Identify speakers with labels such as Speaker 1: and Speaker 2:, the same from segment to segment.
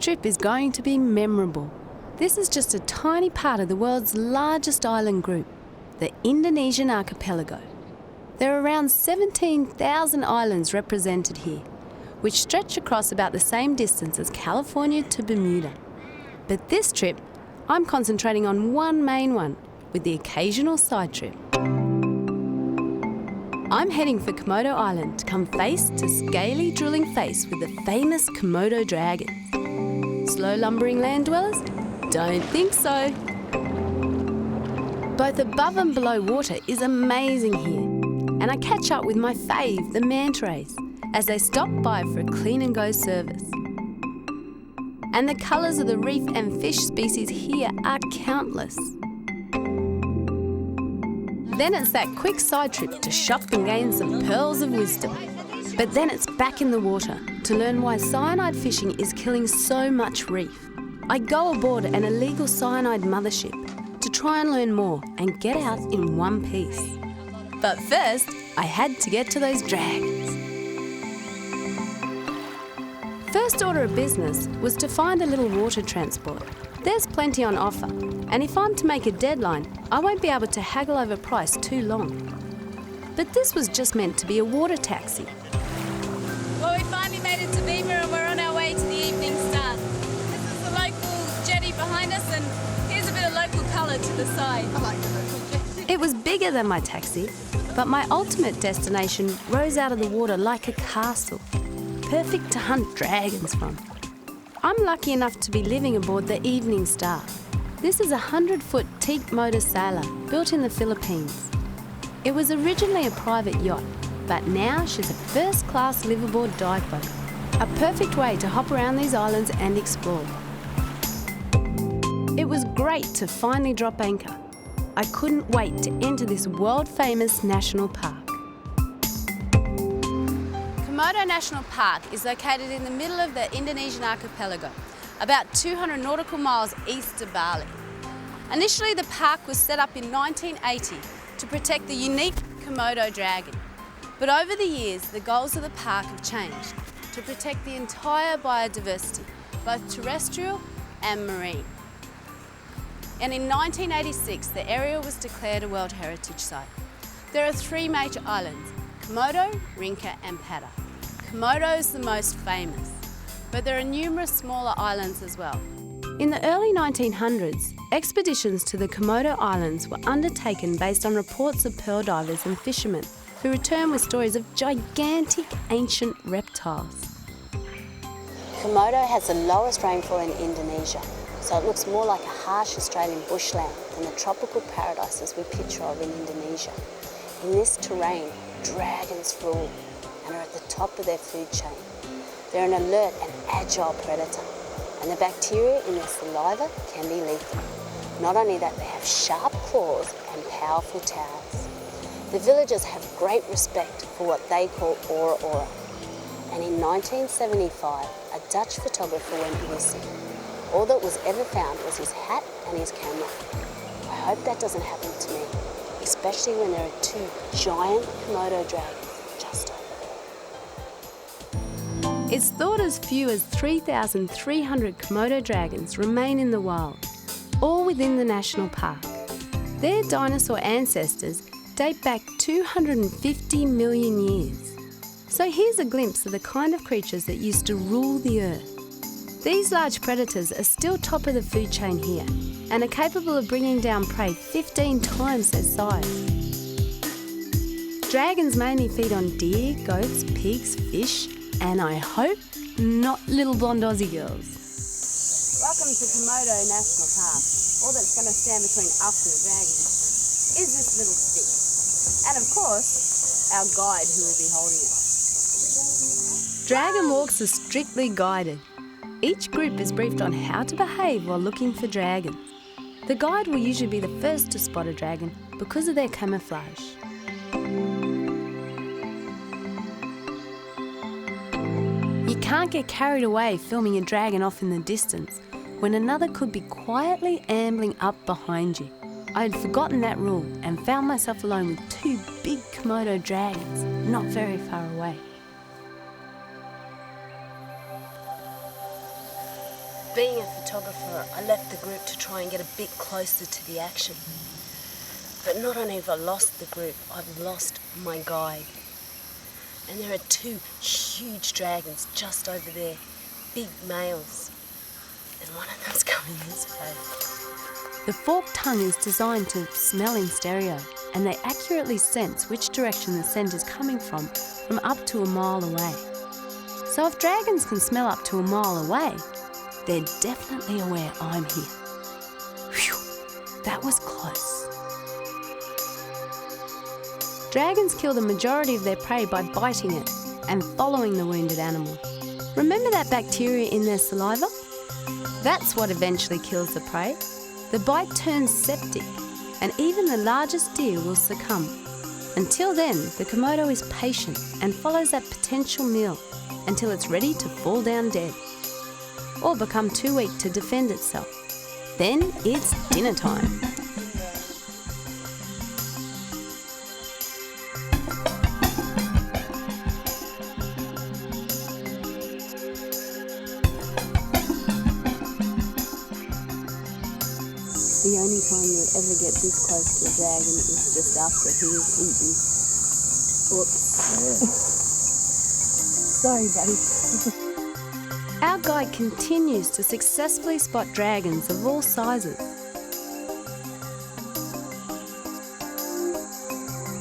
Speaker 1: trip is going to be memorable. This is just a tiny part of the world's largest island group, the Indonesian archipelago. There are around 17,000 islands represented here, which stretch across about the same distance as California to Bermuda. But this trip, I'm concentrating on one main one, with the occasional side trip. I'm heading for Komodo Island to come face to scaly drilling face with the famous Komodo Dragons. Slow lumbering land dwellers? Don't think so. Both above and below water is amazing here, and I catch up with my fave, the Mantarays, as they stop by for a clean and go service. And the colours of the reef and fish species here are countless. Then it's that quick side trip to shop and gain some pearls of wisdom. But then it's back in the water to learn why cyanide fishing is killing so much reef. I go aboard an illegal cyanide mothership to try and learn more and get out in one piece. But first, I had to get to those dragons. First order of business was to find a little water transport. There's plenty on offer, and if I'm to make a deadline, I won't be able to haggle over price too long. But this was just meant to be a water taxi.
Speaker 2: Well, we finally made it to Viva and we're on our way to the evening start. This is the local jetty behind us, and here's a bit of local colour to the side. I like the local jetty.
Speaker 1: It was bigger than my taxi, but my ultimate destination rose out of the water like a castle, perfect to hunt dragons from. I'm lucky enough to be living aboard the Evening Star. This is a 100-foot teak motor sailor built in the Philippines. It was originally a private yacht, but now she's a first-class liveaboard dive boat, a perfect way to hop around these islands and explore. It was great to finally drop anchor. I couldn't wait to enter this world-famous national park. Komodo National Park is located in the middle of the Indonesian archipelago, about 200 nautical miles east of Bali. Initially, the park was set up in 1980 to protect the unique Komodo dragon. But over the years, the goals of the park have changed to protect the entire biodiversity, both terrestrial and marine. And in 1986, the area was declared a World Heritage Site. There are 3 major islands: Komodo, Rinca and Pata. Komodo is the most famous, but there are numerous smaller islands as well. In the early 1900s, expeditions to the Komodo Islands were undertaken based on reports of pearl divers and fishermen who returned with stories of gigantic ancient reptiles. Komodo has the lowest rainfall in Indonesia, so it looks more like a harsh Australian bushland than the tropical paradises we picture of in Indonesia. In this terrain, dragons rule and are at the top of their food chain. They're an alert and agile predator, and the bacteria in their saliva can be lethal. Not only that, they have sharp claws and powerful talons. The villagers have great respect for what they call ora ora, and in 1975, a Dutch photographer went missing. All that was ever found was his hat and his camera. I hope that doesn't happen to me, especially when there are 2 giant Komodo dragons just over there. It's thought as few as 3,300 Komodo dragons remain in the wild, all within the national park. Their dinosaur ancestors date back 250 million years. So here's a glimpse of the kind of creatures that used to rule the earth. These large predators are still top of the food chain here and are capable of bringing down prey 15 times their size. Dragons mainly feed on deer, goats, pigs, fish, and I hope not little blonde Aussie girls. Welcome to Komodo National Park. All that's going to stand between us and the dragons is this little stick. And of course, our guide who will be holding it. Dragon walks are strictly guided. Each group is briefed on how to behave while looking for dragons. The guide will usually be the first to spot a dragon because of their camouflage. You can't get carried away filming a dragon off in the distance when another could be quietly ambling up behind you. I had forgotten that rule and found myself alone with 2 big Komodo dragons not very far away. Being a photographer, I left the group to try and get a bit closer to the action. But not only have I lost the group, I've lost my guide. And there are two huge dragons just over there, big males. And one of them's coming this way.
Speaker 3: The forked tongue is designed to smell in stereo, and they accurately sense which direction the scent is coming from up to a mile away. So if dragons can smell up to a mile away, they're definitely aware I'm here. Phew, that was close. Dragons kill the majority of their prey by biting it and following the wounded animal. Remember that bacteria in their saliva? That's what eventually kills the prey. The bite turns septic, and even the largest deer will succumb. Until then, the Komodo is patient and follows that potential meal until it's ready to fall down dead or become too weak to defend itself. Then it's dinner time.
Speaker 1: The only time you would ever get this close to a dragon is just after he is eaten. Oops. Sorry, buddy.
Speaker 3: Our guide continues to successfully spot dragons of all sizes.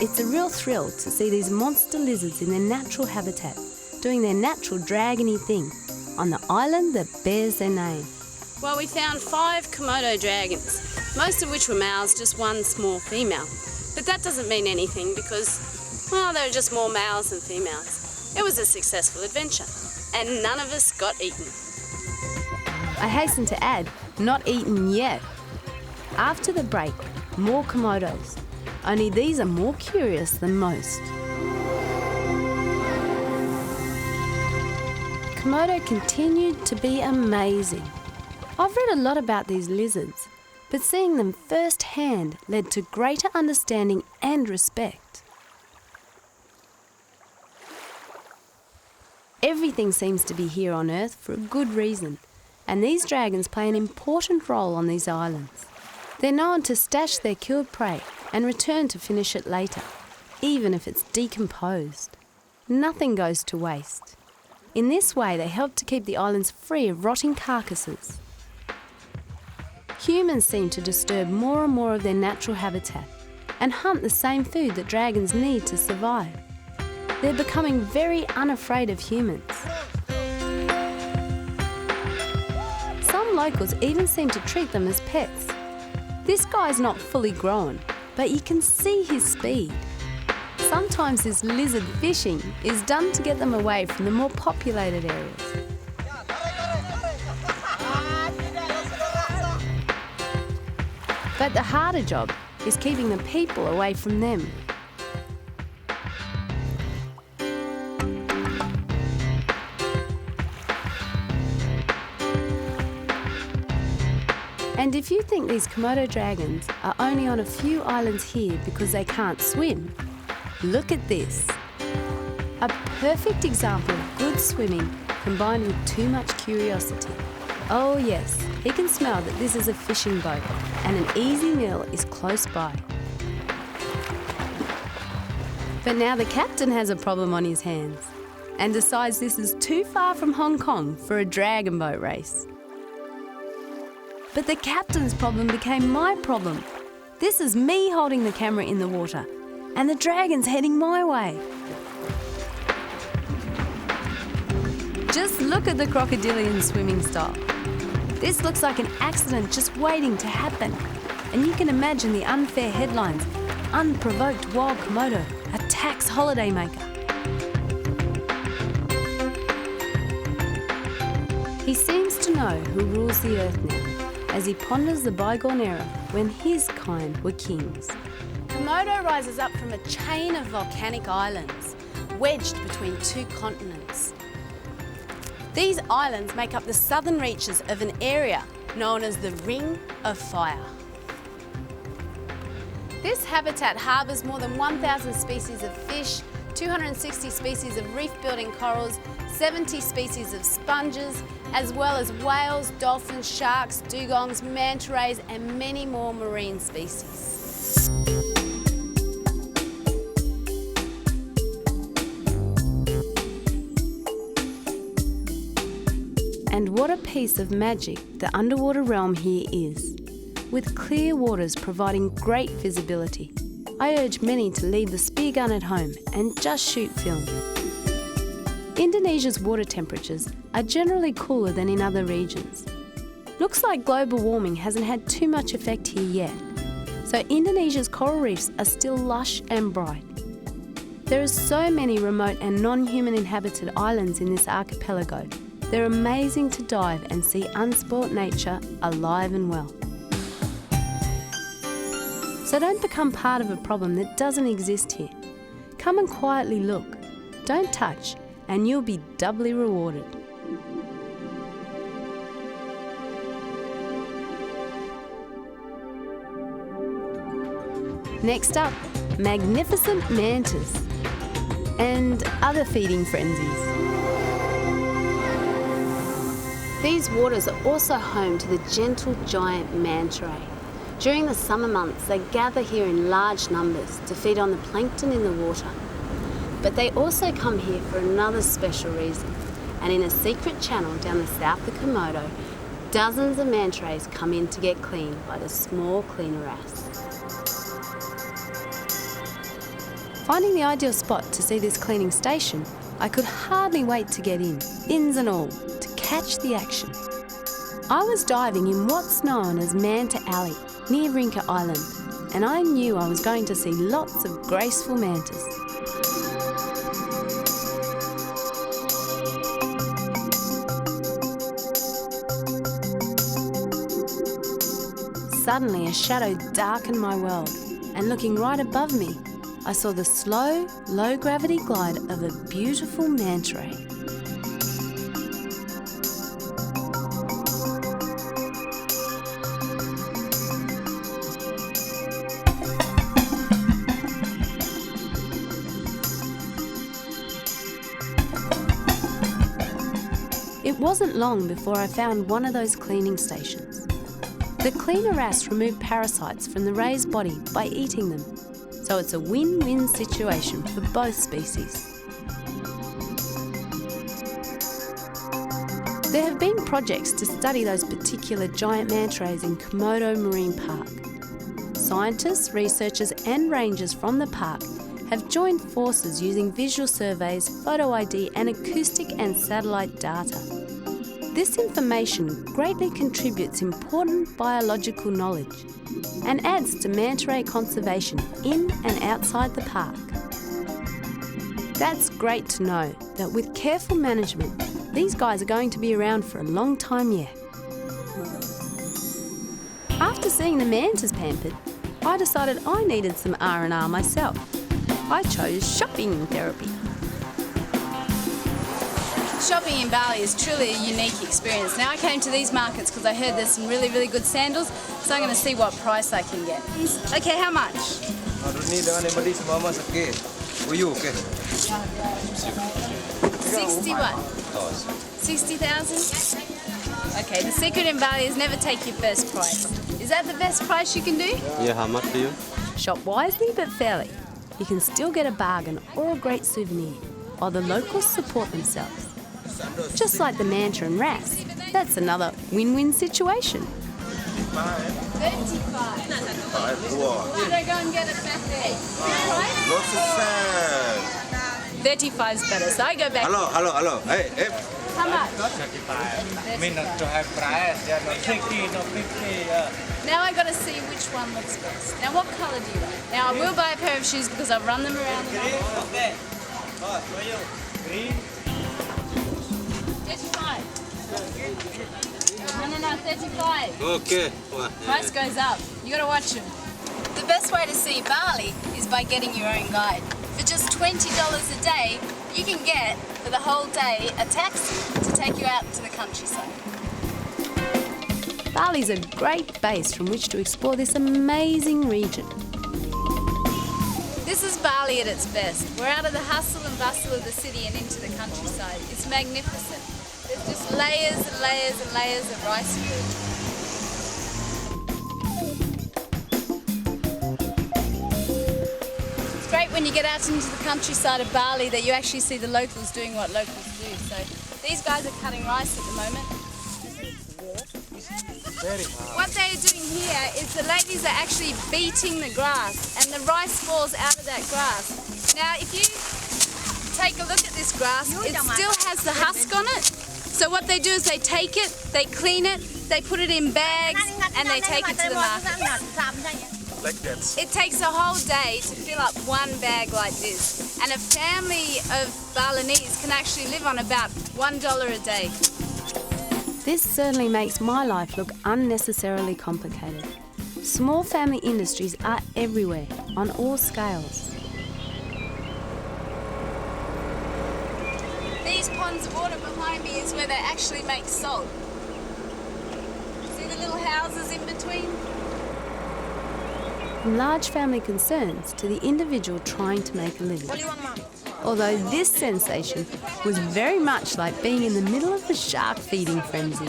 Speaker 3: It's a real thrill to see these monster lizards in their natural habitat, doing their natural dragony thing on the island that bears their name.
Speaker 1: Well, we found 5 Komodo dragons, most of which were males, just one small female. But that doesn't mean anything because, well, there are just more males than females. It was a successful adventure, and none of us got eaten.
Speaker 3: I hasten to add, not eaten yet. After the break, more Komodos. Only these are more curious than most. Komodo continued to be amazing. I've read a lot about these lizards, but seeing them firsthand led to greater understanding and respect. Everything seems to be here on Earth for a good reason, and these dragons play an important role on these islands. They're known to stash their killed prey and return to finish it later, even if it's decomposed. Nothing goes to waste. In this way, they help to keep the islands free of rotting carcasses. Humans seem to disturb more and more of their natural habitat and hunt the same food that dragons need to survive. They're becoming very unafraid of humans. Some locals even seem to treat them as pets. This guy's not fully grown, but you can see his speed. Sometimes this lizard fishing is done to get them away from the more populated areas. But the harder job is keeping the people away from them. And if you think these Komodo dragons are only on a few islands here because they can't swim, look at this. A perfect example of good swimming combined with too much curiosity. Oh yes, he can smell that this is a fishing boat and an easy meal is close by. But now the captain has a problem on his hands and decides this is too far from Hong Kong for a dragon boat race. But the captain's problem became my problem. This is me holding the camera in the water and the dragon's heading my way. Just look at the crocodilian swimming style. This looks like an accident just waiting to happen. And you can imagine the unfair headlines. Unprovoked wild Komodo attacks holidaymaker. He seems to know who rules the earth now, as he ponders the bygone era when his kind were kings.
Speaker 1: Komodo rises up from a chain of volcanic islands, wedged between 2 continents. These islands make up the southern reaches of an area known as the Ring of Fire. This habitat harbours more than 1,000 species of fish, 260 species of reef-building corals, 70 species of sponges as well as whales, dolphins, sharks, dugongs, mantarays and many more marine species. And what a piece of magic the underwater realm here is. With clear waters providing great visibility, I urge many to leave the spear gun at home and just shoot film. Indonesia's water temperatures are generally cooler than in other regions. Looks like global warming hasn't had too much effect here yet, so Indonesia's coral reefs are still lush and bright. There are so many remote and non-human inhabited islands in this archipelago. They're amazing to dive and see unspoilt nature alive and well. So don't become part of a problem that doesn't exist here. Come and quietly look, don't touch, and you'll be doubly rewarded. Next up, magnificent mantas and other feeding frenzies. These waters are also home to the gentle giant mantaray. During the summer months, they gather here in large numbers to feed on the plankton in the water. But they also come here for another special reason. And in a secret channel down the south of Komodo, dozens of mantarays come in to get cleaned by the small cleaner wrasse. Finding the ideal spot to see this cleaning station, I could hardly wait to get in, fins and all, to catch the action. I was diving in what's known as Manta Alley, near Manta Island, and I knew I was going to see lots of graceful mantas. Suddenly a shadow darkened my world, and looking right above me, I saw the slow, low-gravity glide of a beautiful mantaray. It wasn't long before I found one of those cleaning stations. The cleaner wrasse remove parasites from the ray's body by eating them, so it's a win-win situation for both species. There have been projects to study those particular giant mantarays in Komodo Marine Park. Scientists, researchers and rangers from the park have joined forces using visual surveys, photo ID and acoustic and satellite data. This information greatly contributes important biological knowledge and adds to mantaray conservation in and outside the park. That's great to know that with careful management, these guys are going to be around for a long time yet. After seeing the mantas pampered, I decided I needed some R&R myself. I chose shopping therapy.
Speaker 2: Shopping in Bali is truly a unique experience. Now I came to these markets because I heard there's some really, really good sandals, so I'm going to see what price I can get. Okay, how much? 60 what? 60,000? Okay, the secret in Bali is never take your first price. Is that the best price you can do?
Speaker 4: Yeah, how much do you?
Speaker 1: Shop wisely but fairly. You can still get a bargain or a great souvenir, while the locals support themselves. Just like the manta and wrasse, that's another win-win situation.
Speaker 2: 35. Should I go and get it back there? 35 is better, so I go back.
Speaker 4: Hello. Hey.
Speaker 2: How much?
Speaker 5: 35. Me not to have price, yeah, no 60, no 50.
Speaker 2: Now I got to see which one looks best. Now what colour do you like? Now I will buy a pair of shoes because I've run them around the market.
Speaker 5: Okay. Boss, for you. Green.
Speaker 2: 35. No, 35.
Speaker 4: Okay.
Speaker 2: Price goes up. You got to watch them. The best way to see Bali is by getting your own guide. For just $20 a day, you can get, for the whole day, a taxi to take you out to the countryside.
Speaker 1: Bali's a great base from which to explore this amazing region.
Speaker 2: This is Bali at its best. We're out of the hustle and bustle of the city and into the countryside. It's magnificent. There's just layers and layers and layers of rice food. It's great when you get out into the countryside of Bali that you actually see the locals doing what locals do. So these guys are cutting rice at the moment. What they're doing here is the ladies are actually beating the grass and the rice falls out of that grass. Now if you take a look at this grass, it still has the husk on it. So what they do is they take it, they clean it, they put it in bags and they take it to the market.
Speaker 5: Like that.
Speaker 2: It takes a whole day to fill up one bag like this. And a family of Balinese can actually live on about $1 a day.
Speaker 3: This certainly makes my life look unnecessarily complicated. Small family industries are everywhere, on all scales.
Speaker 2: These ponds of water behind me is where they actually make salt. See the little houses in between?
Speaker 3: From large family concerns to the individual trying to make a living. Although this sensation was very much like being in the middle of the shark feeding frenzy.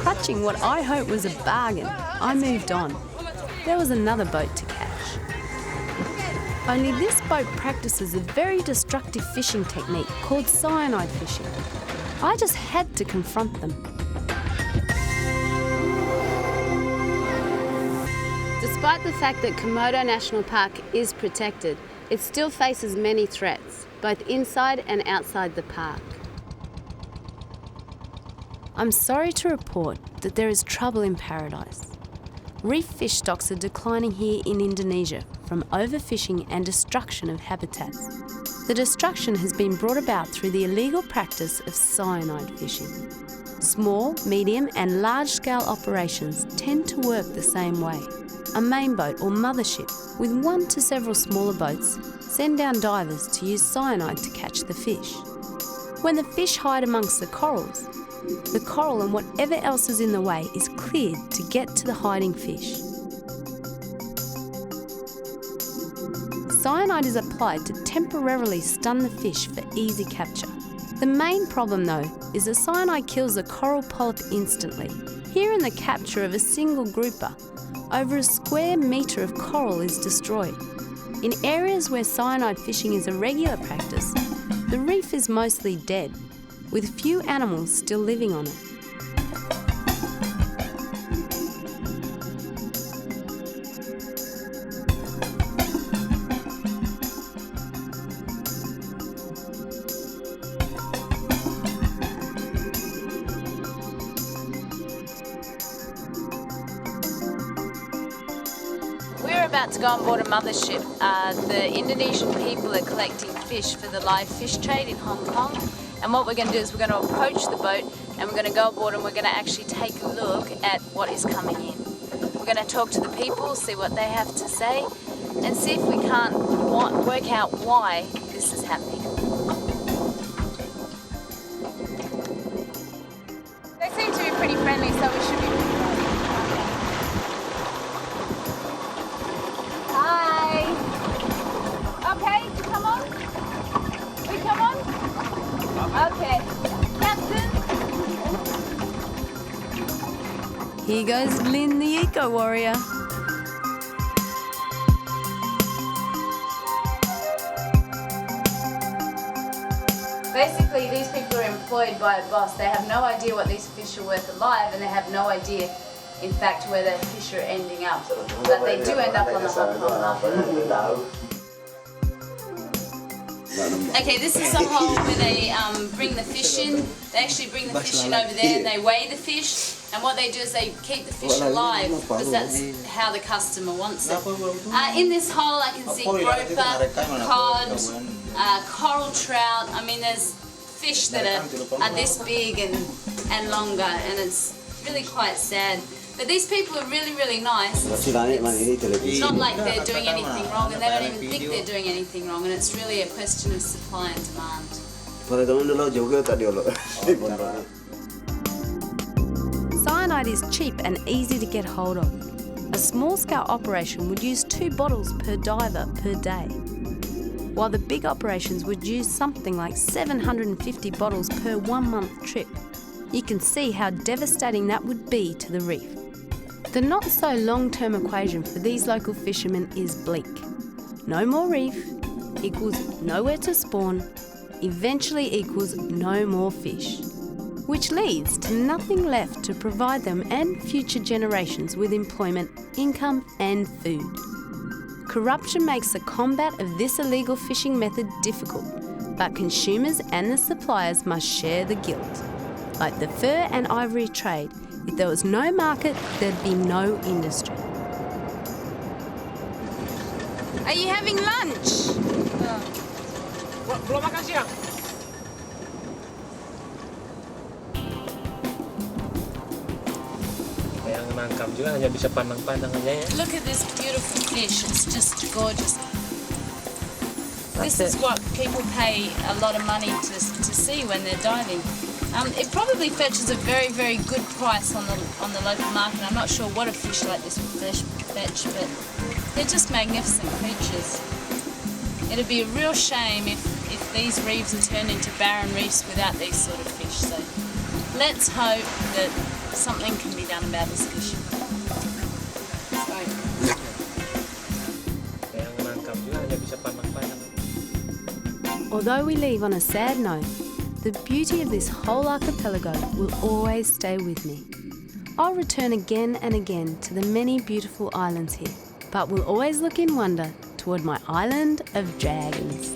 Speaker 3: Clutching what I hoped was a bargain, I moved on. There was another boat to catch. Only this boat practices a very destructive fishing technique called cyanide fishing. I just had to confront them. Despite the fact that Komodo National Park is protected, it still faces many threats, both inside and outside the park. I'm sorry to report that there is trouble in paradise. Reef fish stocks are declining here in Indonesia from overfishing and destruction of habitats. The destruction has been brought about through the illegal practice of cyanide fishing. Small, medium and large-scale operations tend to work the same way. A main boat or mothership with one to several smaller boats send down divers to use cyanide to catch the fish. When the fish hide amongst the coral and whatever else is in the way is cleared to get to the hiding fish. Cyanide is applied to temporarily stun the fish for easy capture. The main problem though is the cyanide kills the coral polyp instantly. Here in the capture of a single grouper, over a square metre of coral is destroyed. In areas where cyanide fishing is a regular practice, the reef is mostly dead, with few animals still living on it.
Speaker 2: We're about to go on board a mothership. The Indonesian people are collecting fish for the live fish trade in Hong Kong. And what we're going to do is we're going to approach the boat and we're going to go aboard and we're going to actually take a look at what is coming in. We're going to talk to the people, see what they have to say, and see if we can't work out why this is happening. They seem to be pretty friendly, so we should be pretty friendly. Hi! Okay, come on. We come on? Okay. Captain?
Speaker 3: Here goes Lynn the Eco Warrior.
Speaker 2: Basically, these people are employed by a boss. They have no idea what these fish are worth alive, and they have no idea, in fact, where their fish are ending up. But they do end up on the Hong Kong market. Okay, this is the hole where they bring the fish in. They actually bring the fish in over there and they weigh the fish. And what they do is they keep the fish alive because that's how the customer wants it. In this hole I can see grouper, cod, coral trout. I mean there's fish that are this big and longer, and it's really quite sad. But these people are really, really nice. It's not like they're doing anything wrong, and they don't even think they're doing anything wrong, and it's really a question of supply and demand.
Speaker 3: Cyanide is cheap and easy to get hold of. A small-scale operation would use 2 bottles per diver per day. while the big operations would use something like 750 bottles per 1 month trip. You can see how devastating that would be to the reef. The not so long-term equation for these local fishermen is bleak. No more reef equals nowhere to spawn, eventually equals no more fish, which leads to nothing left to provide them and future generations with employment, income and food. Corruption makes the combat of this illegal fishing method difficult, but consumers and the suppliers must share the guilt. Like the fur and ivory trade, if there was no market, there'd be no industry.
Speaker 1: Are you having lunch?
Speaker 5: Belum makan siang. Yang nangkap juga hanya bisa pandang-pandang aja ya.
Speaker 1: Look at this beautiful fish, it's just gorgeous. This is what people pay a lot of money to see when they're diving. It probably fetches a very, very good price on the local market. I'm not sure what a fish like this would fetch, but they're just magnificent creatures. It'd be a real shame if these reefs are turned into barren reefs without these sort of fish. So let's hope that something can be done about this fishing.
Speaker 5: Yang nangkap juga hanya bisa pandang-pandang.
Speaker 3: Although we leave on a sad note, the beauty of this whole archipelago will always stay with me. I'll return again and again to the many beautiful islands here, but will always look in wonder toward my island of dragons.